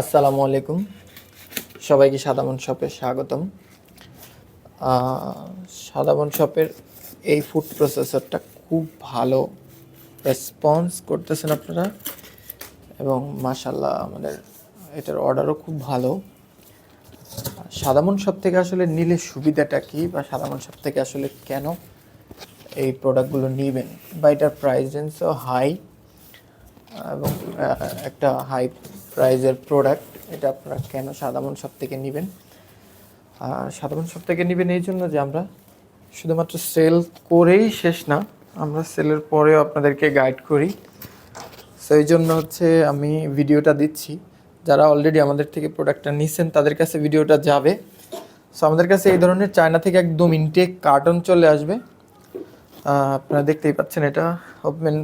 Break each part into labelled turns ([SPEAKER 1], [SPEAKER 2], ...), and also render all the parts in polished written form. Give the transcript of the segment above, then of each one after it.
[SPEAKER 1] আসসালামু আলাইকুম, সবাইকে সাদামন শপে স্বাগতম। সাদামন শপের এই ফুড প্রসেসরটা খুব ভালো রেসপন্স করতেছেন আপনারা, এবং মাশাল্লাহ আমাদের এটার অর্ডারও খুব ভালো। সাদামন শপ থেকে আসলে নিলে সুবিধাটা কী, বা সাদামন শপ থেকে আসলে কেন এই প্রোডাক্টগুলো নেবেন, বা এটার প্রাইস রেঞ্জও হাই এবং একটা হাই প্রাইজের প্রোডাক্ট, এটা আপনারা কেন সাদামন শপ থেকে নেবেন। সাধারণ সব থেকে নেবেন এই জন্য যে আমরা শুধুমাত্র সেল করেই শেষ না, আমরা সেলের পরেও আপনাদেরকে গাইড করি। সো এই জন্য হচ্ছে আমি ভিডিওটা দিচ্ছি। যারা অলরেডি আমাদের থেকে প্রোডাক্টটা নিছেন তাদের কাছে ভিডিওটা যাবে। সো আমাদের কাছে এই ধরনের চায়না থেকে একদম ইনটেক কার্টন চলে আসবে। আপনারা দেখতেই পাচ্ছেন, এটা ওপেন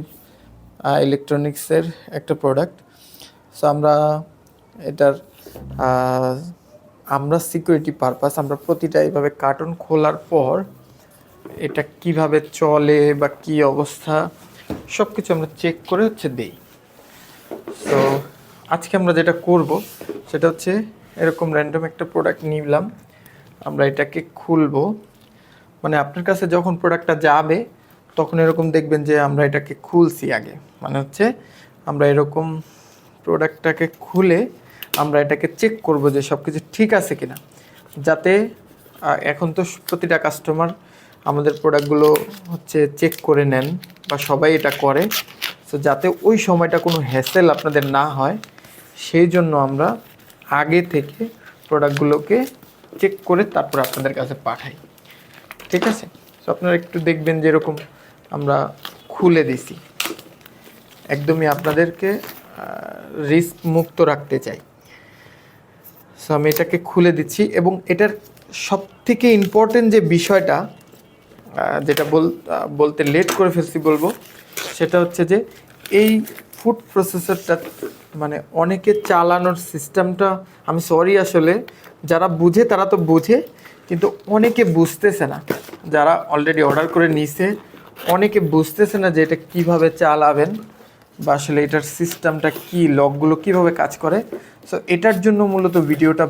[SPEAKER 1] ইলেকট্রনিক্সের একটা প্রোডাক্ট। সো আমরা এটার আমরা সিকিউরিটি পারপাস আমরা প্রতিটা এইভাবে কার্টন খোলার পর এটা কিভাবে চলে বা কি অবস্থা সব কিছু আমরা চেক করে হচ্ছে দেই। তো আজকে আমরা যেটা করব সেটা হচ্ছে এরকম র্যান্ডম একটা প্রোডাক্ট নিলাম, আমরা এটাকে খুলবো। মানে আপনার কাছে যখন প্রোডাক্টটা যাবে তখন এরকম দেখবেন যে আমরা এটাকে খুলছি আগে, মানে হচ্ছে আমরা এরকম প্রোডাক্টটাকে খুলে আমরা এটাকে চেক করব যে সব কিছু ঠিক আছে কিনা, যাতে এখন তো প্রতিটা কাস্টমার আমাদের প্রোডাক্টগুলো হচ্ছে চেক করে নেন বা সবাই এটা করে। তো যাতে ওই সময়টা কোনো হ্যাসেল আপনাদের না হয়, সেই জন্য আমরা আগে থেকে প্রোডাক্টগুলোকে চেক করে তারপর আপনাদের কাছে পাঠাই। ঠিক আছে? তো আপনারা একটু দেখবেন যে এরকম আমরা খুলে দিছি, একদমই আপনাদেরকে রিস্ক মুক্ত রাখতে চাই। সো আমি এটাকে খুলে দিচ্ছি, এবং এটার সবথেকে ইম্পর্টেন্ট যে বিষয়টা যেটা বলতে লেট করে ফেলছি বলবো, সেটা হচ্ছে যে এই ফুড প্রসেসরটা মানে অনেকে চালানোর সিস্টেমটা, আমি সরি আসলে, যারা বুঝে তারা তো বুঝে, কিন্তু অনেকে বুঝতেছে না। যারা অলরেডি অর্ডার করে নিছে অনেকে বুঝতেছে না যে এটা কীভাবে চালাবেন বা আসলে এটার সিস্টেমটা কী, লকগুলো কীভাবে কাজ করে। সো এটার জন্য মূলত ভিডিওটা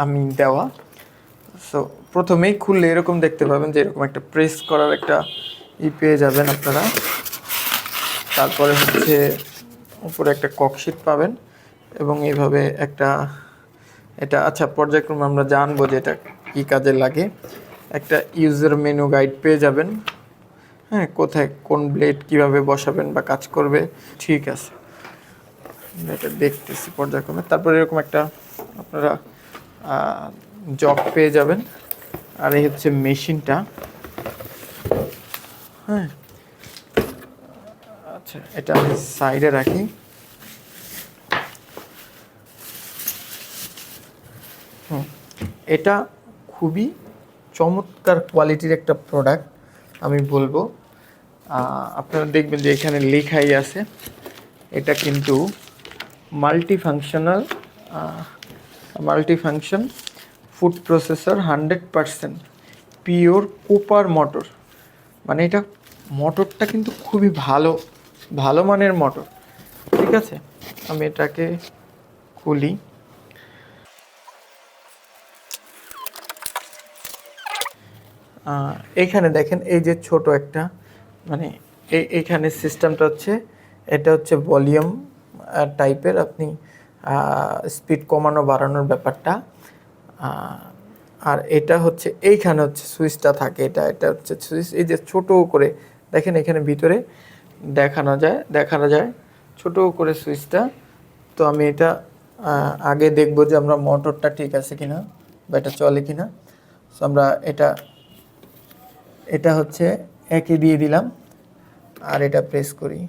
[SPEAKER 1] আমি দেওয়া। সো প্রথমেই খুললে এরকম দেখতে পাবেন যে এরকম একটা প্রেস করার একটা পেয়ে যাবেন আপনারা। তারপরে হচ্ছে উপরে একটা ককশিট পাবেন, এবং এইভাবে একটা এটা আচ্ছা পর্যায়ক্রমে আমরা জানবো যে এটা কী কাজে লাগে। একটা ইউজার মেনু গাইড পেয়ে যাবেন, হ্যাঁ, কোথায় কোন ব্লেড কীভাবে বসাবেন বা কাজ করবে। ঠিক আছে, এটা দেখতেছি পর্যায়ক্রমে। তারপরে এরকম একটা আপনারা জগ পেয়ে যাবেন, আর এই হচ্ছে মেশিনটা। হ্যাঁ, আচ্ছা এটা আমি সাইডে রাখি। এটা খুবই চমৎকার কোয়ালিটির একটা প্রোডাক্ট আমি বলবো। আপনারা দেখবেন যে এখানে লেখাই আছে, এটা কিন্তু multifunction food processor 100% pure copper motor. মানে এটা মোটরটা কিন্তু খুবই ভালো মানের মোটর। ঠিক আছে, আমি এটাকে খুলি। এইখানে দেখেন এই যে ছোট একটা মানে এইখানে সিস্টেমটা হচ্ছে, এটা হচ্ছে ভলিউম টাইপের, আপনি স্পিড কমানো বাড়ানোর ব্যাপারটা। আর এটা হচ্ছে এইখানে হচ্ছে সুইচটা থাকে, এটা হচ্ছে সুইচ। এই যে ছোট করে দেখেন এখানে ভিতরে দেখানো যায় ছোট করে সুইচটা। তো আমি এটা আগে দেখব যে আমরা মোটরটা ঠিক আছে কিনা বা এটা চলে কিনা। সো আমরা এটা হচ্ছে একে দিয়ে দিলাম, আর এটা প্রেস করি,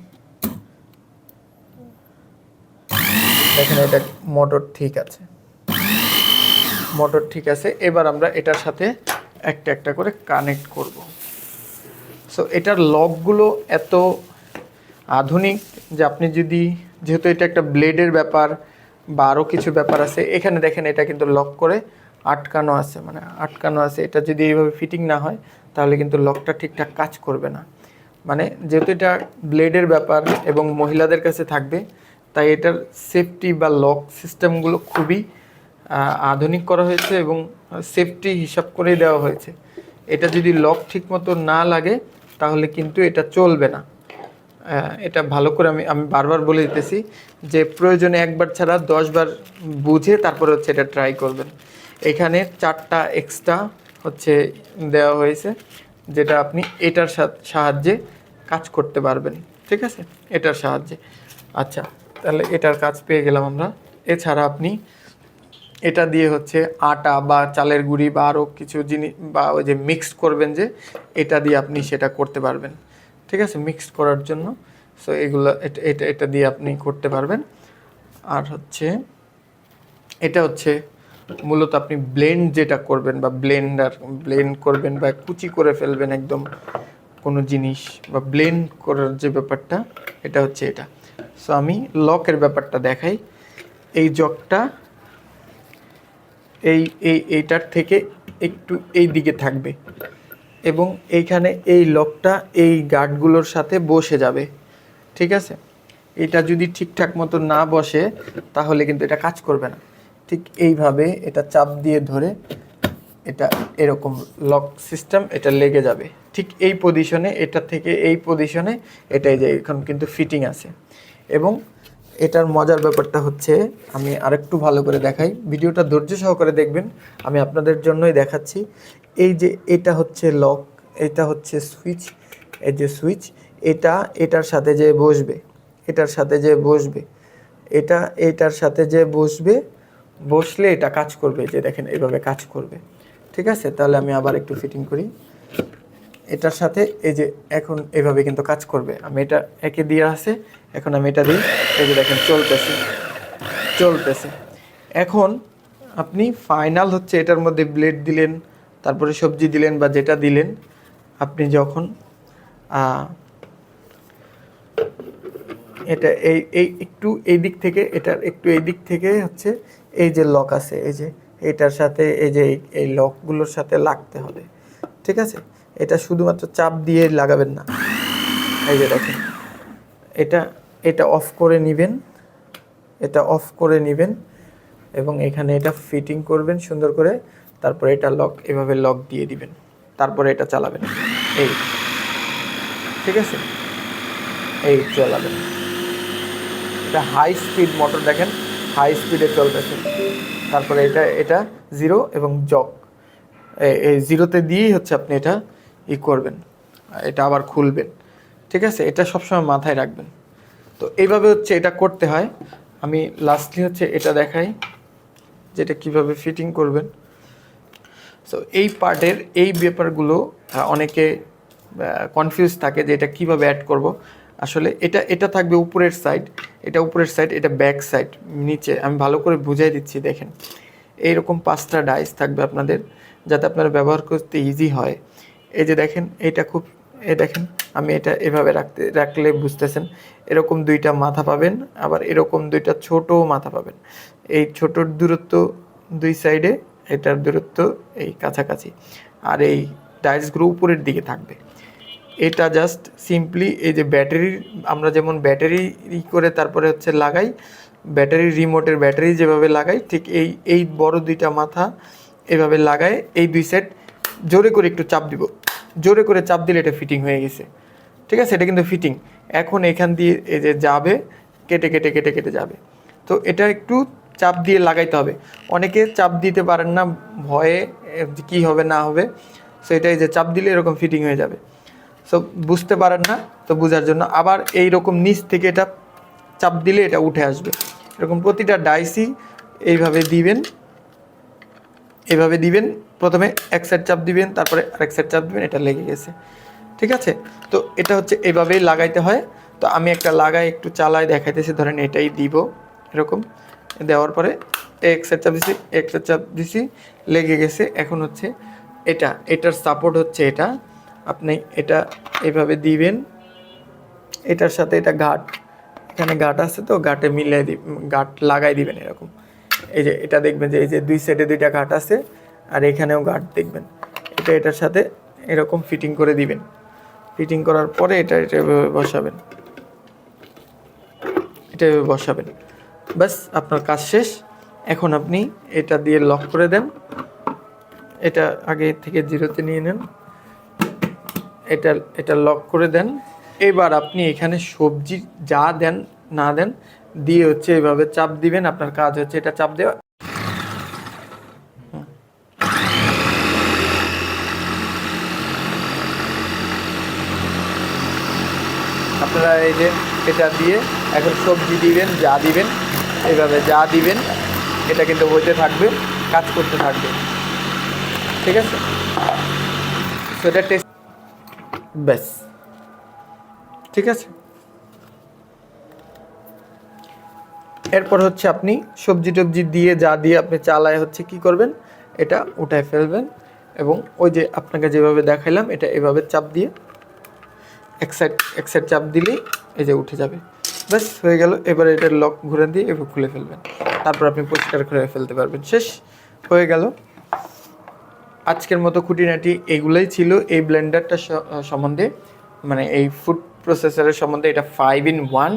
[SPEAKER 1] দেখেন এটা মোটর ঠিক আছে। এবার আমরা এটার সাথে একটা একটা করে কানেক্ট করব। সো এটার লকগুলো এত আধুনিক যে আপনি যেহেতু এটা একটা ব্লেডের ব্যাপার বা আরও কিছু ব্যাপার আছে, এখানে দেখেন এটা কিন্তু লক করে আটকানো আছে। এটা যদি এইভাবে ফিটিং না হয় তাহলে কিন্তু লকটা ঠিকঠাক কাজ করবে না। মানে যেহেতু এটা ব্লেডের ব্যাপার এবং মহিলাদের কাছে থাকবে, তাই এটার সেফটি বা লক সিস্টেমগুলো খুবই আধুনিক করা হয়েছে এবং সেফটি হিসাব করেই দেওয়া হয়েছে। এটা যদি লক ঠিকমতো না লাগে তাহলে কিন্তু এটা চলবে না। এটা ভালো করে আমি বারবার বলে দিতেছি যে প্রয়োজনে একবার ছাড়া 10 বার বুঝে তারপরে হচ্ছে এটা ট্রাই করবেন। এখানে 4টা এক্সট্রা হচ্ছে দেওয়া হয়েছে, যেটা আপনি এটার সাহায্যে কাজ করতে পারবেন। ঠিক আছে, এটার সাহায্যে। আচ্ছা, তাহলে এটার কাজ পেয়ে গেলাম আমরা। এছাড়া আপনি এটা দিয়ে হচ্ছে আটা বা চালের গুঁড়ি বা আরও কিছু জিনিস বা ওই যে মিক্সড করবেন, যে এটা দিয়ে আপনি সেটা করতে পারবেন। ঠিক আছে, মিক্সড করার জন্য। সো এগুলো এটা এটা দিয়ে আপনি করতে পারবেন। আর হচ্ছে এটা হচ্ছে মূলত আপনি ব্লেন্ড যেটা করবেন বা ব্লেন্ড করবেন বা কুচি করে ফেলবেন একদম কোনো জিনিস, বা ব্লেন্ড করার যে ব্যাপারটা, এটা হচ্ছে এটা। সো আমি লকের ব্যাপারটা দেখাই। এই জগটা এইটার থেকে একটু এই দিকে থাকবে এবং এইখানে এই লকটা এই গার্ডগুলোর সাথে বসে যাবে। ঠিক আছে, এটা যদি ঠিকঠাক মতো না বসে তাহলে কিন্তু এটা কাজ করবে না। ঠিক এইভাবে এটা চাপ দিয়ে ধরে এটা এরকম লক সিস্টেম এটা লেগে যাবে ঠিক এই পজিশনে। এটা থেকে এই পজিশনে এটাই যে এখন কিন্তু ফিটিং আছে। এবং এটার মজার ব্যাপারটা হচ্ছে, আমি আরেকটু ভালো করে দেখাই, ভিডিওটা ধৈর্য সহকারে দেখবেন, আমি আপনাদের জন্যই দেখাচ্ছি। এই যে এটা হচ্ছে লক, এটা হচ্ছে সুইচ, এই যে সুইচ, এটা এটার সাথে যে বসবে, এটার সাথে যে বসবে, এটা এটার সাথে যে বসবে, বসলে এটা কাজ করবে। যে দেখেন এইভাবে কাজ করবে। ঠিক আছে, তাহলে আমি আবার একটু ফিটিং করি। এটার সাথে এই যে এখন এভাবে কিন্তু কাজ করবে। আমি এটা একে দিয়ে আছে, এখন আমি এটা দিই, এই যে দেখেন চলতেছে। এখন আপনি ফাইনাল হচ্ছে এটার মধ্যে ব্লেড দিলেন, তারপরে সবজি দিলেন বা যেটা দিলেন, আপনি যখন এটা এই একটু এই দিক থেকে, এটার একটু এই দিক থেকে হচ্ছে এই যে লক আছে, এই যে এটার সাথে এই যে এই লকগুলোর সাথে লাগতে হবে। ঠিক আছে, এটা শুধুমাত্র চাপ দিয়ে লাগাবেন না। এই যে দেখেন, এটা অফ করে নেবেন, এটা অফ করে নেবেন এবং এখানে এটা ফিটিং করবেন সুন্দর করে। তারপরে এটা লক, এভাবে লক দিয়ে দিবেন, তারপরে এটা চালাবেন। এই ঠিক আছে, এই চালাবেন। এটা হাই স্পিড মোটর, দেখেন হাই স্পিডে চলতেছে। তারপরে এটা 0 এবং জক, এই 0-তে দিয়েই হচ্ছে আপনি এটা করবেন, এটা আবার খুলবেন। ঠিক আছে, এটা সবসময় মাথায় রাখবেন। তো এইভাবে হচ্ছে এটা করতে হয়। আমি লাস্টলি হচ্ছে এটা দেখাই যেটা কিভাবে ফিটিং করবেন। সো এই পার্টের এই ব্যাপারগুলো অনেকে কনফিউজ থাকে যে এটা কীভাবে অ্যাড করব। আসলে এটা থাকবে উপরের সাইড, এটা উপরের সাইড, এটা ব্যাক সাইড নিচে। আমি ভালো করে বুঝাই দিচ্ছি, দেখেন এইরকম 5টা ডাইস থাকবে আপনাদের, যাতে আপনারা ব্যবহার করতে ইজি হয়। এই যে দেখেন, এইটা খুব, এই দেখেন আমি এটা এভাবে রাখলে বুঝতেছেন, এরকম 2টা মাথা পাবেন, আবার এরকম 2টা ছোট মাথা পাবেন। এই ছোটোর দূরত্ব 2 সাইডে, এটার দূরত্ব এই কাছাকাছি, আর এই ডাইসগুলো উপরের দিকে থাকবে। এটা জাস্ট সিম্পলি এই যে ব্যাটারির, আমরা যেমন ব্যাটারি করে তারপরে হচ্ছে লাগাই, ব্যাটারি রিমোটের ব্যাটারি যেভাবে লাগাই, ঠিক এই বড় 2টা মাথা এভাবে লাগায় এই 2 সেট জোরে করে একটু চাপ দিব, জোরে করে চাপ দিলে এটা ফিটিং হয়ে গেছে। ঠিক আছে, এটা কিন্তু ফিটিং। এখন এখান দিয়ে এই যে যাবে, কেটে কেটে কেটে কেটে যাবে। তো এটা একটু চাপ দিয়ে লাগাইতে হবে। অনেকে চাপ দিতে পারেন না ভয়ে, কি হবে না হবে। সো এটাই যে চাপ দিলে এরকম ফিটিং হয়ে যাবে। সো বুঝতে পারেন না, তো বোঝার জন্য আবার এই রকম নিচ থেকে এটা চাপ দিলে এটা উঠে আসবে। এরকম প্রতিটা ডাইসই এইভাবে দিবেন, এইভাবে দিবেন। প্রথমে এক সাইড চাপ দিবেন, তারপরে আরেক সাইড চাপ দিবেন, এটা লেগে গেছে। ঠিক আছে, তো এটা হচ্ছে এইভাবেই লাগাইতে হয়। তো আমি একটা লাগাই একটু চালাই দেখাইতেছি। ধরেন এটাই দিব, এরকম দেওয়ার পরে এক সাইড চাপ দিছি, এক সাইড চাপ দিছি, লেগে গেছে। এখন হচ্ছে এটার সাপোর্ট হচ্ছে এটা, আপনি এটা এইভাবে দিবেন, এটার সাথে এটা গাঁট, এখানে গাঁট আছে, তো গাঁটে মিলিয়ে গাঁট লাগাই দিবেন এরকম। এই যে এটা দেখবেন যে এই যে 2 সাইডে 2টা গাঁট আছে, আর এখানেও গাঁট দেখবেন। এটার সাথে এরকম ফিটিং করে দিবেন। ফিটিং করার পরে এটা এভাবে বসাবেন, এটা বসাবেন, ব্যাস আপনার কাজ শেষ। এখন আপনি এটা দিয়ে লক করে দেন, এটা আগে থেকে 0-তে নিয়ে নেন, এটা লক করে দেন। এবার আপনি এখানে সবজি যা দেন না দেন দিয়ে হচ্ছে এইভাবে চাপ দিবেন। আপনার কাজ হচ্ছে এটা চাপ দেওয়া। আপনারা এই যে এটা দিয়ে এখন সবজি দিবেন, যা দিবেন এইভাবে যা দিবেন, এটা কিন্তু হইতে থাকবে, কাজ করতে থাকবে, ঠিক আছে? তো এটা টেস্ট, ব্যাস, ঠিক আছে। এরপর হচ্ছে আপনি সবজি টবজি দিয়ে যা দিয়ে আপনি চালায় হচ্ছে কি করবেন, এটা উঠায় ফেলবেন এবং ওই যে আপনাকে যেভাবে দেখাইলাম এটা এভাবে চাপ দিয়ে এক সাইড চাপ দিলেই এই যে উঠে যাবে, ব্যাস হয়ে গেল। এবার এটার লক ঘুরে দিয়ে এভাবে খুলে ফেলবেন, তারপর আপনি পরিষ্কার করে ফেলতে পারবেন, শেষ হয়ে গেল। আজকের মতো খুঁটিনাটি এগুলোই ছিল এই ব্লেন্ডারটা সম্বন্ধে, মানে এই ফুড প্রসেসরের সম্বন্ধে। এটা 5-in-1,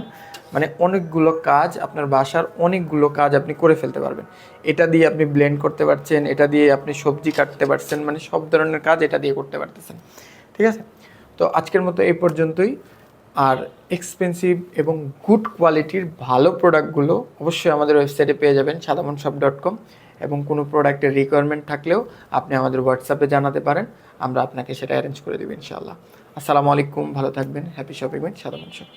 [SPEAKER 1] মানে অনেকগুলো কাজ, আপনার বাসার অনেকগুলো কাজ আপনি করে ফেলতে পারবেন। এটা দিয়ে আপনি ব্লেন্ড করতে পারছেন, এটা দিয়ে আপনি সবজি কাটতে পারছেন, মানে সব ধরনের কাজ এটা দিয়ে করতে পারতেছেন, ঠিক আছে? তো আজকের মতো এই পর্যন্তই। আর এক্সপেন্সিভ এবং গুড কোয়ালিটির ভালো প্রোডাক্টগুলো অবশ্যই আমাদের ওয়েবসাইটে পেয়ে যাবেন সাদামনশপ.com, এবং কোনো প্রোডাক্টের রিকোয়ারমেন্ট থাকলেও আপনি আমাদের হোয়াটসঅ্যাপে জানাতে পারেন, আমরা আপনাকে সেটা অ্যারেঞ্জ করে দেবো ইনশাআল্লাহ। আসসালামু আলাইকুম, ভালো থাকবেন, হ্যাপি শপিং উইথ সাদামন শপ।